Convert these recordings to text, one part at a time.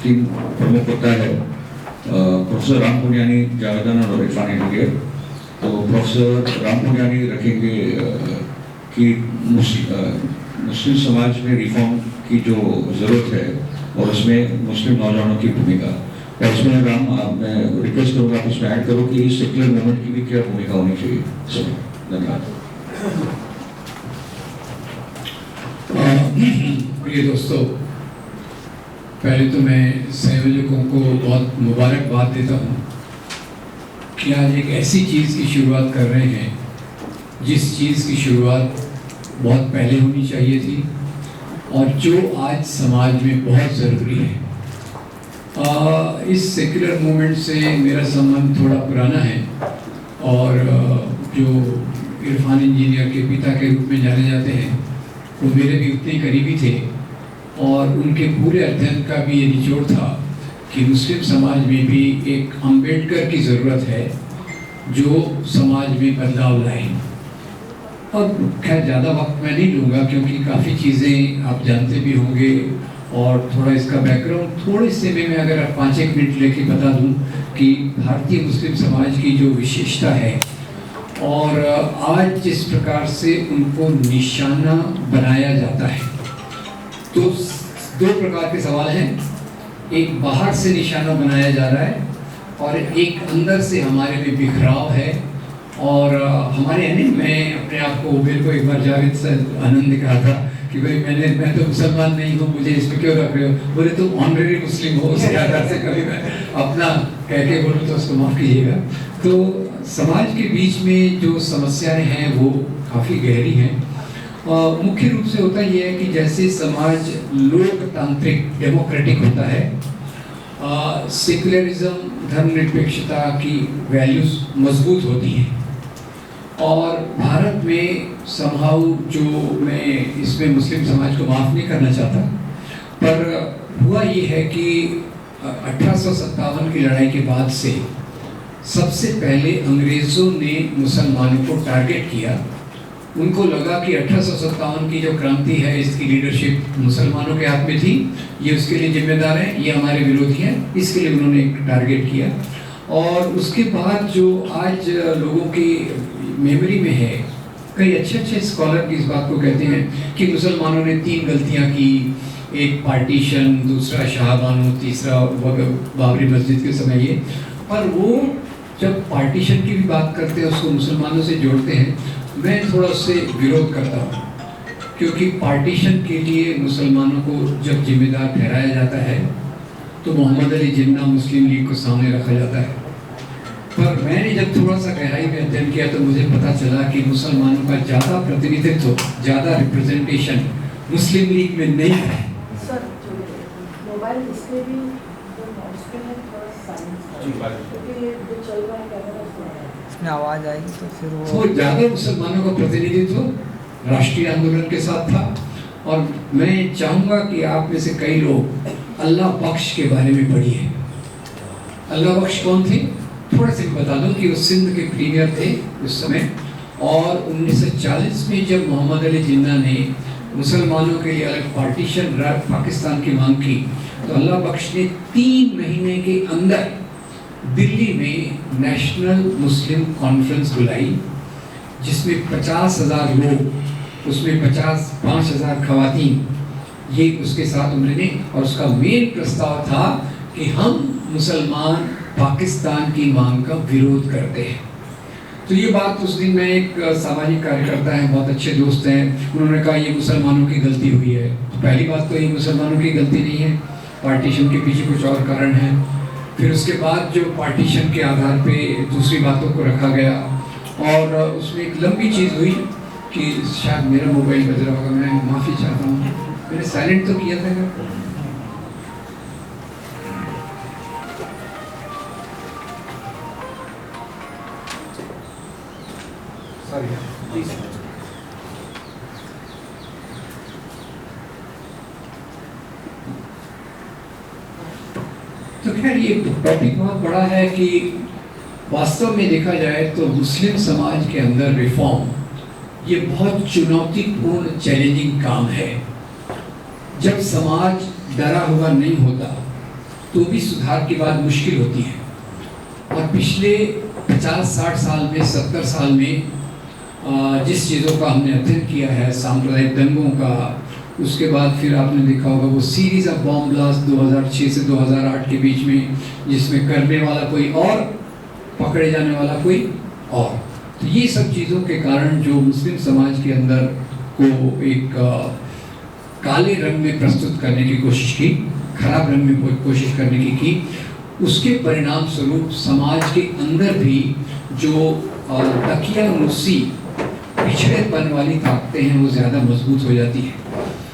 तीन प्रमुख होता है प्रोफेसर राम पुनियानी, जावेदान और इरफान इंडिया। तो प्रोफेसर राम पुनियानी रखेंगे कि मुस्लिम समाज में रिफॉर्म की जो ज़रूरत है और उसमें मुस्लिम नौजवानों की भूमिका। और इसमें राम, मैं रिक्वेस्ट करूँगा आप इसमें ऐड करो कि सेक्युलर मूवमेंट की भी क्या भूमिका होनी चाहिए। धन्यवाद। प्रिय दोस्तों, पहले तो मैं संयोजकों को बहुत मुबारकबाद देता हूँ कि आज एक ऐसी चीज़ की शुरुआत कर रहे हैं जिस चीज़ की शुरुआत बहुत पहले होनी चाहिए थी और जो आज समाज में बहुत ज़रूरी है। इस सेक्युलर मूवमेंट से मेरा संबंध थोड़ा पुराना है और जो इरफान इंजीनियर के पिता के रूप में जाने जाते हैं वो मेरे भी उतने करीबी थे और उनके पूरे अध्ययन का भी ये निचोड़ था कि मुस्लिम समाज में भी एक अम्बेडकर की ज़रूरत है जो समाज में बदलाव लाए। अब खैर ज़्यादा वक्त मैं नहीं लूँगा क्योंकि काफ़ी चीज़ें आप जानते भी होंगे और थोड़ा इसका बैकग्राउंड थोड़े से में मैं अगर 5-1 मिनट लेके बता दूँ कि भारतीय मुस्लिम समाज की जो विशेषता है और आज जिस प्रकार से उनको निशाना बनाया जाता है, तो 2 प्रकार के सवाल हैं। एक बाहर से निशाना बनाया जा रहा है और एक अंदर से हमारे में बिखराव है। और हमारे यानी मैं अपने आप को मेरे को एक बार जावेद से आनंद कहा था कि भाई मैं तो मुसलमान नहीं हूँ, मुझे इसमें क्यों रख रहे हो। बोले तुम ऑनरेरी मुस्लिम हो, उसके आधार से कभी मैं अपना कह के बोलूँ तो उसको माफ़ कीजिएगा। तो समाज के बीच में जो समस्याएं हैं वो काफ़ी गहरी हैं। मुख्य रूप से होता यह है कि जैसे समाज लोकतांत्रिक डेमोक्रेटिक होता है, सेकुलरिज्म धर्मनिरपेक्षता की वैल्यूज मजबूत होती हैं और भारत में समहाउ जो मैं इसमें मुस्लिम समाज को माफ़ नहीं करना चाहता, पर हुआ ये है कि 1857 की लड़ाई के बाद से सबसे पहले अंग्रेज़ों ने मुसलमानों को टारगेट किया। उनको लगा कि 1857 की जो क्रांति है इसकी लीडरशिप मुसलमानों के हाथ में थी, ये उसके लिए जिम्मेदार हैं, ये हमारे विरोधी हैं, इसके लिए उन्होंने एक टारगेट किया। और उसके बाद जो आज लोगों की मेमोरी में है, कई अच्छे स्कॉलर भी इस बात को कहते हैं कि मुसलमानों ने 3 गलतियां की, एक पार्टीशन, दूसरा शाहबानो, तीसरा बाबरी मस्जिद के समय ये। पर वो जब पार्टीशन की भी बात करते हैं उसको मुसलमानों से जोड़ते हैं, मैं थोड़ा उससे विरोध करता हूँ क्योंकि पार्टीशन के लिए मुसलमानों को जब जिम्मेदार ठहराया जाता है तो मोहम्मद अली जिन्ना मुस्लिम लीग को सामने रखा जाता है। पर मैंने जब थोड़ा सा गहराई में अध्ययन किया तो मुझे पता चला कि मुसलमानों का ज़्यादा प्रतिनिधित्व, ज़्यादा रिप्रेजेंटेशन मुस्लिम लीग में नहीं है। सर, मोबाइल इसके भी इसमें आवाज़ आएगी तो फिर वो ज़्यादा मुसलमानों का प्रतिनिधित्व राष्ट्रीय आंदोलन के साथ था। और मैं चाहूँगा कि आप में से कई लोग अल्लाह बख्श के बारे में पढ़िए। अल्लाह बख्श कौन थे? थोड़ा से बता दूं कि वो सिंध के प्रीमियर थे उस समय। और 1940 में जब मोहम्मद अली जिन्ना ने मुसलमानों के लिए अलग पार्टीशन पाकिस्तान की मांग की तो अल्लाह बख्श ने 3 महीने के अंदर दिल्ली में नेशनल मुस्लिम कॉन्फ्रेंस बुलाई जिसमें 50,000 लोग, उसमें 5,000 खवातीन, ये उसके साथ उन्होंने, और उसका मेन प्रस्ताव था कि हम मुसलमान पाकिस्तान की मांग का विरोध करते हैं। तो ये बात उस दिन में एक सामाजिक कार्यकर्ता हैं, बहुत अच्छे दोस्त हैं, उन्होंने कहा ये मुसलमानों की गलती हुई है। तो पहली बात तो ये मुसलमानों की गलती नहीं है, पार्टीशन के पीछे कुछ और कारण है। फिर उसके बाद जो पार्टीशन के आधार पे दूसरी बातों को रखा गया और उसमें एक लंबी चीज़ हुई कि शायद मेरा मोबाइल बज रहा होगा, मैं माफ़ी चाहता हूँ, मैंने साइलेंट तो किया था। तो खैर ये टॉपिक बहुत बड़ा है कि वास्तव में देखा जाए तो मुस्लिम समाज के अंदर रिफॉर्म ये बहुत चुनौतीपूर्ण चैलेंजिंग काम है। जब समाज डरा हुआ नहीं होता तो भी सुधार की बात मुश्किल होती है। और पिछले 50-60 साल में, 70 साल में जिस चीज़ों का हमने अध्ययन किया है, सांप्रदायिक दंगों का, उसके बाद फिर आपने देखा होगा वो सीरीज ऑफ बॉम्ब ब्लास्ट 2006 से 2008 के बीच में, जिसमें करने वाला कोई और, पकड़े जाने वाला कोई और। तो ये सब चीज़ों के कारण जो मुस्लिम समाज के अंदर को एक काले रंग में प्रस्तुत करने की कोशिश की, खराब रंग में कोशिश करने की, उसके परिणाम स्वरूप समाज के अंदर भी जो तकियानुसी पिछड़ेपन वाली ताकतें हैं वो ज़्यादा मजबूत हो जाती है।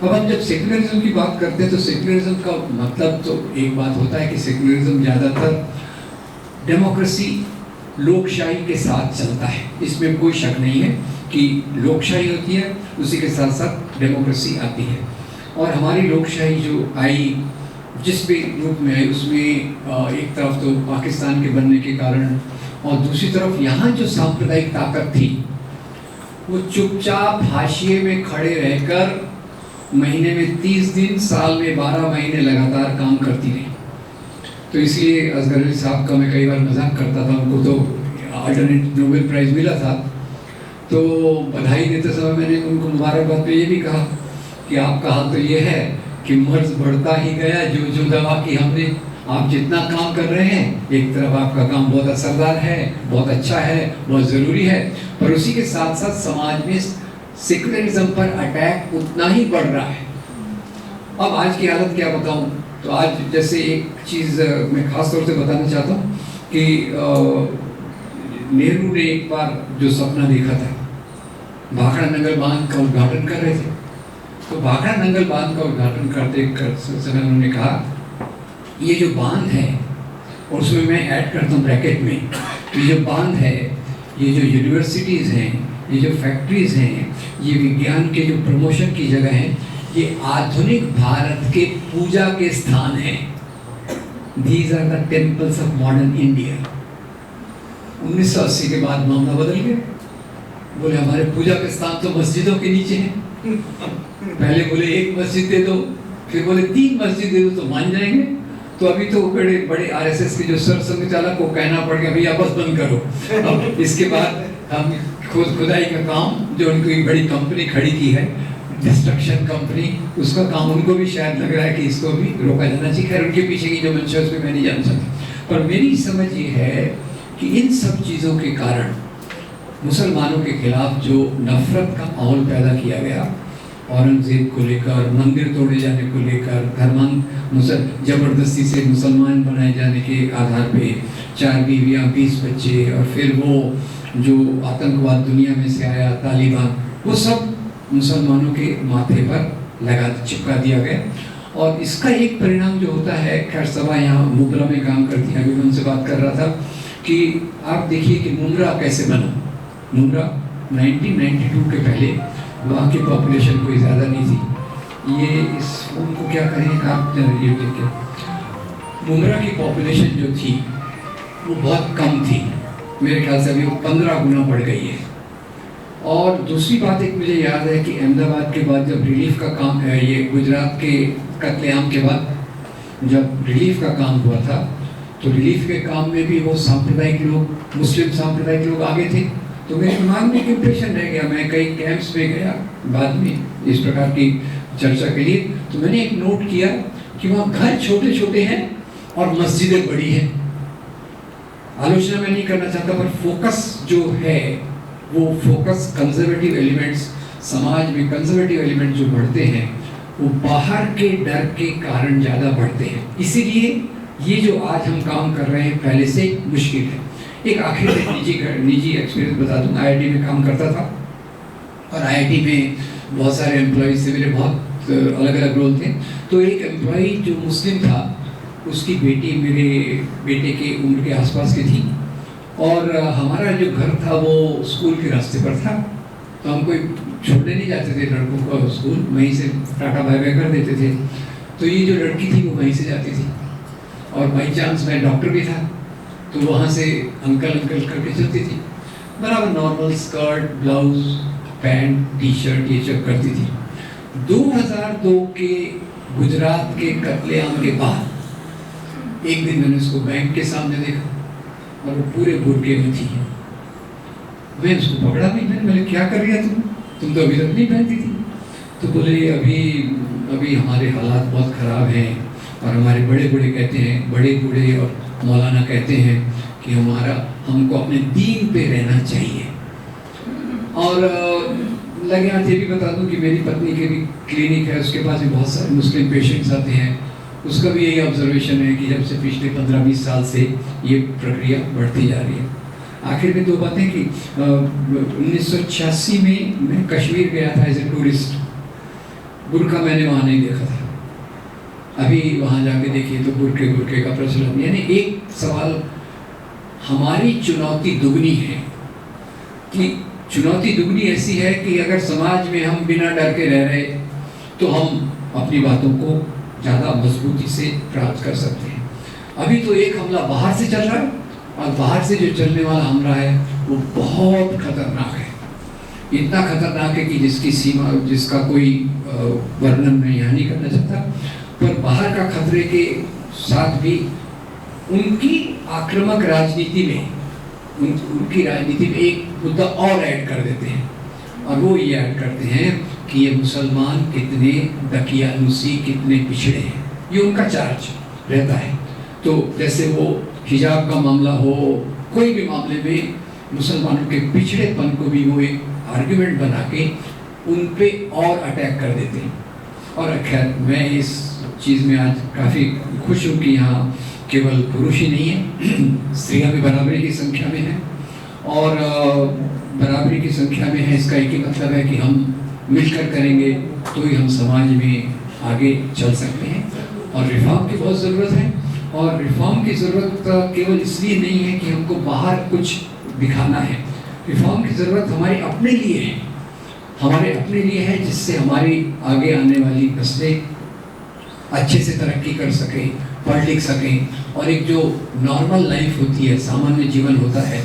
अब हम जब सेकुलरिज्म की बात करते हैं तो सेकुलरिज्म का मतलब तो एक बात होता है कि सेकुलरिज्म ज़्यादातर डेमोक्रेसी, लोकशाही के साथ चलता है, इसमें कोई शक नहीं है कि लोकशाही होती है, उसी के साथ साथ डेमोक्रेसी आती है। और हमारी लोकशाही जो आई, जिस भी रूप में आई, उसमें एक तरफ तो पाकिस्तान के बनने के कारण और दूसरी तरफ यहाँ जो सांप्रदायिक ताकत थी वो चुपचाप हाशिए में खड़े रहकर महीने में 30 दिन, साल में 12 महीने लगातार काम करती रही। तो इसलिए असगर अली साहब का मैं कई बार मजाक करता था, उनको तो अल्टरनेट नोबेल प्राइज़ मिला था, तो बधाई देते समय मैंने उनको मुबारकबाद पे ये भी कहा कि आपका हाल तो ये है कि मर्ज बढ़ता ही गया जो दवा की हमने। आप जितना काम कर रहे हैं, एक तरफ आपका काम बहुत असरदार है, बहुत अच्छा है, बहुत ज़रूरी है, पर उसी के साथ साथ समाज में सेकुलरिज्म पर अटैक उतना ही बढ़ रहा है। अब आज की हालत क्या बताऊं, तो आज जैसे एक चीज़ मैं खास तौर से बताना चाहता हूं कि नेहरू ने एक बार जो सपना देखा था, भाखड़ा नंगल बांध का उद्घाटन कर रहे थे, तो भाखड़ा नंगल बांध का उद्घाटन करते समय उन्होंने कहा ये जो बांध है, और उसमें मैं ऐड करता हूँ ब्रैकेट में, ये जो बांध है, ये जो यूनिवर्सिटीज़ हैं, ये जो फैक्ट्रीज़ हैं, ये विज्ञान के जो प्रमोशन की जगह हैं, ये आधुनिक भारत के पूजा के स्थान हैं। These are the temples of modern India। 1980 के बाद मामला बदल गया, बोले हमारे पूजा के स्थान तो मस्जिदों के नीचे हैं। पहले बोले एक मस्जिद दे दो, फिर बोले 3 मस्जिद दे दो तो मान जाएंगे। तो अभी तो बड़े बड़े आरएसएस के जो सर संघचालक को कहना पड़ गया भैया बस बंद करो। अब इसके बाद हम खुदाई का काम, जो उनको एक बड़ी कंपनी खड़ी की है, डिस्ट्रक्शन कंपनी, उसका काम उनको भी शायद लग रहा है कि इसको भी रोका जाना चाहिए। खैर उनके पीछे की जो मंशा है उस पर मैं नहीं जान सकता, पर मेरी समझ ये है कि इन सब चीज़ों के कारण मुसलमानों के खिलाफ जो नफरत का माहौल पैदा किया गया, औरंगजेब को लेकर, मंदिर तोड़े जाने को लेकर, जबरदस्ती से मुसलमान बनाए जाने के आधार पे 4 बीवियाँ 20 बच्चे, और फिर वो जो आतंकवाद दुनिया में से आया तालिबान, वो सब मुसलमानों के माथे पर चिपका दिया गया। और इसका एक परिणाम जो होता है, खैर सभा यहाँ मुंब्रा में काम करती है, अभी मैं उनसे बात कर रहा था कि आप देखिए कि मुंब्रा कैसे बना। मुंब्रा 1992 के पहले वहाँ की पॉपुलेशन कोई ज़्यादा नहीं थी। ये इस उनको क्या करें आप ये देखिए, मुंब्रा की पॉपुलेशन जो थी वो बहुत कम थी, मेरे ख्याल से अभी वो 15 गुना बढ़ गई है। और दूसरी बात एक मुझे याद है कि अहमदाबाद के बाद जब रिलीफ का काम है, ये गुजरात के कत्लेआम के बाद जब रिलीफ का काम हुआ था, तो रिलीफ के काम में भी वो सांप्रदायिक लोग, मुस्लिम सांप्रदायिक लोग आगे थे। तो मेरे दिमाग में एक इम्प्रेशन रह गया, मैं कई कैंप्स में गया बाद में इस प्रकार की चर्चा के लिए, तो मैंने एक नोट किया कि वहाँ घर छोटे छोटे हैं और मस्जिदें बड़ी हैं। आलोचना मैं नहीं करना चाहता, पर फोकस जो है वो फोकस कंजर्वेटिव एलिमेंट्स, समाज में कंजर्वेटिव एलिमेंट जो बढ़ते हैं वो बाहर के डर के कारण ज़्यादा बढ़ते हैं। इसीलिए ये जो आज हम काम कर रहे हैं पहले से मुश्किल है। एक आखिरी निजी एक्सपीरियंस बता दूँ, IIT में काम करता था और IIT में बहुत सारे एम्प्लॉयज़ थे, मेरे बहुत अलग अलग रोल थे। तो एक एम्प्लॉय जो मुस्लिम था, उसकी बेटी मेरे बेटे के उम्र के आसपास की थी, और हमारा जो घर था वो स्कूल के रास्ते पर था, तो हम कोई छोड़ने नहीं जाते थे लड़कों को स्कूल, वहीं से टाटा बाय बाय कर देते थे। तो ये जो लड़की थी वो वहीं से जाती थी, और बाई चांस मैं डॉक्टर भी था, तो वहाँ से अंकल करके चलती थी, बराबर normal skirt, blouse, pant, T shirt ये सब करती थी। 2002 के गुजरात के कत्लेआम के बाद एक दिन मैंने उसको बैंक के सामने देखा और वो पूरे बुर्के में थी। मैं उसको पकड़ा भी, मैंने बोले क्या कर रही है तुम तो अभी तक नहीं पहनती थी। तो बोले अभी हमारे हालात बहुत ख़राब हैं और हमारे बड़े बूढ़े कहते हैं, बड़े बूढ़े और मौलाना कहते हैं कि हमको अपने दीन पे रहना चाहिए। और लगे हाथ ये भी बता दूं कि मेरी पत्नी के भी क्लिनिक है, उसके पास भी बहुत सारे मुस्लिम पेशेंट्स आते हैं। उसका भी यही ऑब्जर्वेशन है कि जब से पिछले 15-20 साल से ये प्रक्रिया बढ़ती जा रही है। आखिर में दो बातें कि 1986 में मैं कश्मीर गया था एज ए टूरिस्ट। बुर्का मैंने वहाँ नहीं देखा था, अभी वहाँ जाके देखिए तो बुर्के का प्रचलन। यानी एक सवाल, हमारी चुनौती दुगनी है कि चुनौती दुगनी ऐसी है कि अगर समाज में हम बिना डर के रह रहे तो हम अपनी बातों को ज़्यादा मजबूती से प्राप्त कर सकते हैं। अभी तो एक हमला बाहर से चल रहा है और बाहर से जो चलने वाला हमला है वो बहुत खतरनाक है। इतना खतरनाक है कि जिसका कोई वर्णन मैं यहाँ नहीं करना चाहता। पर बाहर का खतरे के साथ भी उनकी आक्रामक राजनीति में उनकी राजनीति में एक मुद्दा और ऐड कर देते हैं, और वो ये ऐड करते हैं कि ये मुसलमान कितने दकियानुसी, कितने पिछड़े हैं। ये उनका चार्ज रहता है। तो जैसे वो हिजाब का मामला हो, कोई भी मामले में मुसलमानों के पिछड़ेपन को भी वो एक आर्गुमेंट बना के उन पे और अटैक कर देते हैं। और खैर मैं इस चीज़ में आज काफ़ी खुश हूँ कि यहाँ केवल पुरुष ही नहीं है, स्त्रियाँ भी बराबरी की संख्या में हैं। और बराबरी की संख्या में है इसका एक ही मतलब है कि हम मिलकर करेंगे तो ही हम समाज में आगे चल सकते हैं। और रिफॉर्म की बहुत ज़रूरत है, और रिफॉर्म की ज़रूरत केवल इसलिए नहीं है कि हमको बाहर कुछ दिखाना है। रिफॉर्म की ज़रूरत हमारे अपने लिए है, हमारे अपने लिए है, जिससे हमारी आगे आने वाली नस्लें अच्छे से तरक्की कर सकें, पढ़ लिख सकें और एक जो नॉर्मल लाइफ होती है, सामान्य जीवन होता है,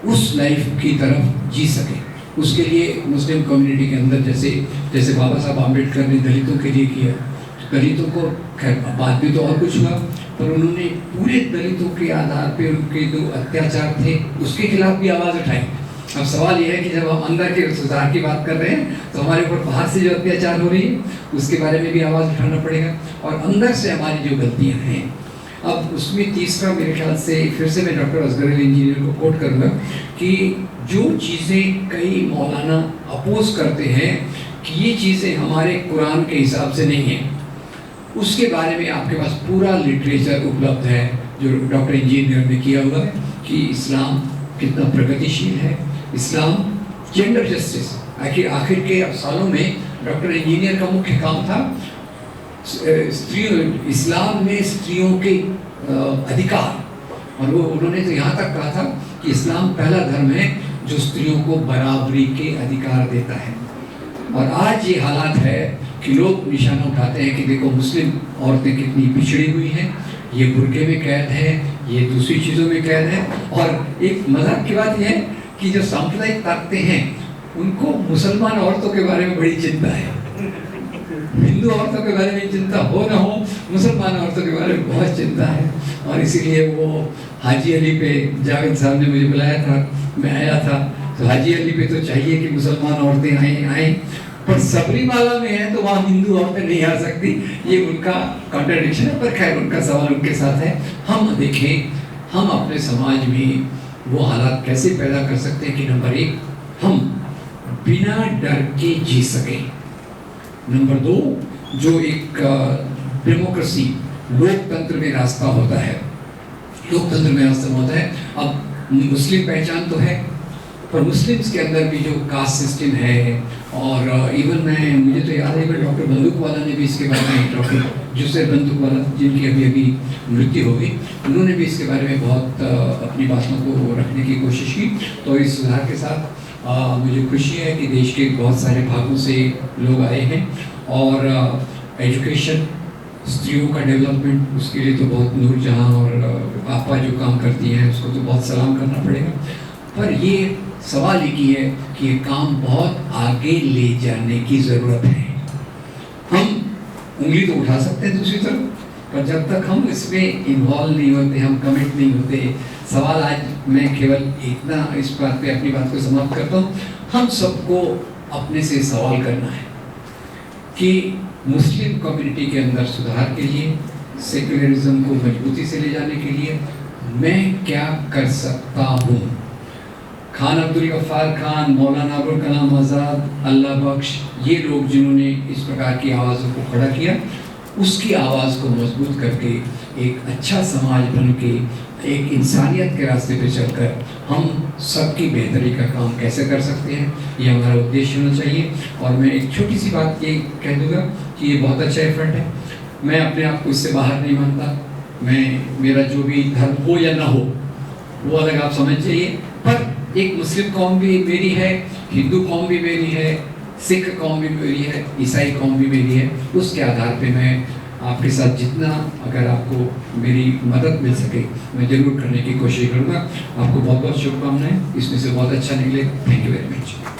उस लाइफ की तरफ जी सकें। उसके लिए मुस्लिम कम्युनिटी के अंदर जैसे बाबा साहब आम्बेडकर ने दलितों के लिए किया, दलितों को खैर बाद में तो और कुछ हुआ, पर उन्होंने पूरे दलितों के आधार पे उनके जो अत्याचार थे उसके खिलाफ भी आवाज़ उठाई। अब सवाल यह है कि जब हम अंदर के सुधार की बात कर रहे हैं तो हमारे ऊपर बाहर से जो अत्याचार हो रही है उसके बारे में भी आवाज़ उठाना पड़ेगा, और अंदर से हमारी जो गलतियाँ हैं। अब उसमें तीसरा मेरे ख्याल से फिर से मैं डॉक्टर असगर अली इंजीनियर को कोट करूँगा कि जो चीज़ें कई मौलाना अपोज करते हैं कि ये चीज़ें हमारे कुरान के हिसाब से नहीं हैं, उसके बारे में आपके पास पूरा लिटरेचर उपलब्ध है जो डॉक्टर इंजीनियर ने किया हुआ है कि इस्लाम कितना प्रगतिशील है। इस्लाम जेंडर जस्टिस, आखिर के सालों में डॉक्टर इंजीनियर का मुख्य काम था इस्लाम में स्त्रियों के अधिकार, और वो उन्होंने तो यहाँ तक कहा था कि इस्लाम पहला धर्म है जो स्त्रियों को बराबरी के अधिकार देता है। और आज ये हालात है कि लोग निशाना उठाते हैं कि देखो मुस्लिम औरतें कितनी पिछड़ी हुई हैं, ये बुर्के में कैद है, ये दूसरी चीज़ों में कैद है। और एक मजाक की बात यह है कि जो सांप्रदायिक ताकतें हैं उनको मुसलमान औरतों के बारे में बड़ी चिंता है, हिंदू औरतों के बारे में चिंता हो ना हो, मुसलमान औरतों के बारे में बहुत चिंता है। और इसीलिए वो हाजी अली पे जावेद साहब ने मुझे बुलाया था, मैं आया था, तो हाजी अली पे तो चाहिए कि मुसलमान औरतें आएँ, पर सबरीमाला में है तो वहाँ हिंदू औरतें नहीं आ सकती। ये उनका कॉन्ट्रडिक्शन है, पर खैर उनका सवाल उनके साथ है। हम देखें हम अपने समाज में वो हालात कैसे पैदा कर सकते हैं कि नंबर 1 हम बिना डर के जी सकें, नंबर 2 जो एक डेमोक्रेसी लोकतंत्र में रास्ता होता है, लोकतंत्र में रास्ता होता है। अब मुस्लिम पहचान तो है, पर मुस्लिम्स के अंदर भी जो कास्ट सिस्टम है, और इवन मुझे तो याद है कि डॉक्टर बंदूकवाला ने भी इसके बारे में, डॉक्टर जुसैर बंदूकवाला जिनकी अभी मृत्यु हो गई, उन्होंने भी इसके बारे में बहुत अपनी बातों को रखने की कोशिश की। तो इस सुधार के साथ मुझे खुशी है कि देश के बहुत सारे भागों से लोग आए हैं, और एजुकेशन, स्त्रियों का डेवलपमेंट, उसके लिए तो बहुत नूरजहाँ और आपा जो काम करती हैं उसको तो बहुत सलाम करना पड़ेगा। पर ये सवाल एक ही है कि ये काम बहुत आगे ले जाने की ज़रूरत है। हम उंगली तो उठा सकते हैं दूसरी तरफ, पर जब तक हम इसमें इन्वॉल्व नहीं होते, हम कमिट नहीं होते, सवाल आज मैं केवल इतना इस बात पे अपनी बात को समाप्त करता हूँ, हम सबको अपने से सवाल करना है कि मुस्लिम कम्युनिटी के अंदर सुधार के लिए, सेक्युलरिज्म को मजबूती से ले जाने के लिए मैं क्या कर सकता हूँ। खान अब्दुल गफ्फार खान, मौलाना अबुल कलाम आज़ाद, अल्लाह बख्श, ये लोग जिन्होंने इस प्रकार की आवाज़ों को खड़ा किया, उसकी आवाज़ को मजबूत करके एक अच्छा समाज बन के एक इंसानियत के रास्ते पे चलकर हम सबकी बेहतरी का काम कैसे कर सकते हैं, ये हमारा उद्देश्य होना चाहिए। और मैं एक छोटी सी बात ये कह दूँगा कि ये बहुत अच्छा एफर्ट है, मैं अपने आप को इससे बाहर नहीं मानता। मैं, मेरा जो भी धर्म हो या ना हो वो अलग आप समझ जाइए, पर एक मुस्लिम कौम भी मेरी है, हिंदू कौम भी मेरी है, सिख कौम भी मेरी है, ईसाई कौम भी मेरी है। उसके आधार पे मैं आपके साथ जितना अगर आपको मेरी मदद मिल सके मैं ज़रूर करने की कोशिश करूँगा। आपको बहुत बहुत शुभकामनाएं, इसमें से बहुत अच्छा निकले। Thank you very much.